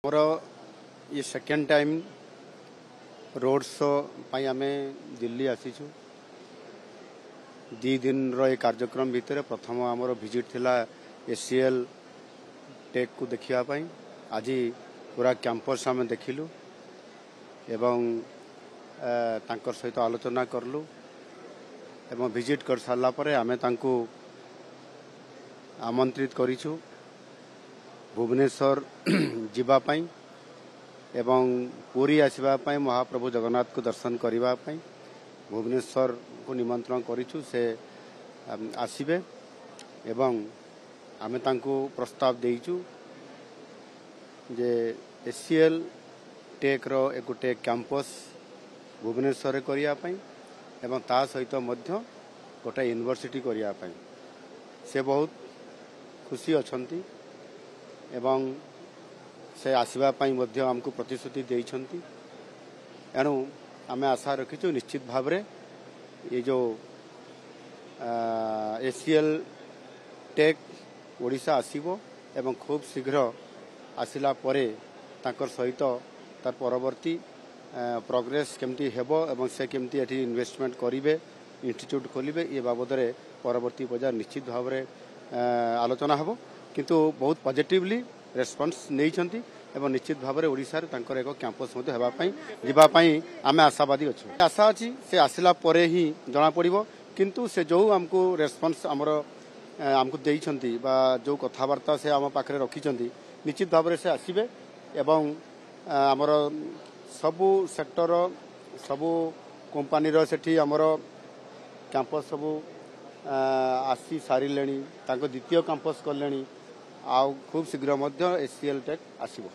मोर ये second time road show पाई आमे दिल्ली आसीचु। 2 दिन रो कार्यक्रम भितर प्रथम आमर विजिट थिला एसीएल टेक को देखिया पाई। आज पूरा कैंपस आमे देखिलु एवं तांकर सहित आलोचना करलु एवं विजिट कर सारला परे आमे तांको आमंत्रित करिछु भुवनेश्वर जीवा पाई एवं पुरी आसवा पाई महाप्रभु जगन्नाथ को दर्शन करबा पाई भुवनेश्वर को निमंत्रण करिछु। से आसीबे एवं आमे तांको प्रस्ताव देइछु जे एसीएल टेक रो एक टेक कैंपस भुवनेश्वर करिया पाई एवं ता सहित मध्य गोटे यूनिवर्सिटी करिया पाई। से बहुत खुशी अछंती एवं से आसवा पाई मध्य हमको प्रतिश्रुति देइछंती। एणु आमे आशा रखिछु निश्चित भाव रे ये जो एसीएल टेक ओडिशा आसीबो एवं खूब शीघ्र आसिला परे ताकर सहित तार परवर्ती प्रोग्रेस केमती हेबो एवं से केमती एठी इन्वेस्टमेंट करिवे इंस्टीट्यूट खोलिबे ये बाबद रे परवर्ती बजार निश्चित भाव रे आलोचना हबो। किंतु बहुत पॉजिटिवली रेस्पॉन्स नेइछंती एवं निश्चित भाव रे ओडिसा रे तांकर एक कैंपस मते हेबा पई जीवा पई आमे आशावादी अछु। आशा अछि से आसिला परे ही जणा पड़िबो। किंतु से जो हमको रेस्पॉन्स हमको देइछंती बा जो कथावार्ता से हम पाखरे रखिछंती निश्चित भाव रे से आसीबे एवं हमर सबु सेक्टर सबु कंपनी रो सेठी हमर कैंपस सबु आसी सारिलेनी तांको द्वितीय कैंपस करलेनी आ खूब शीघ्र मध्य एसीएल टेक आसीबो।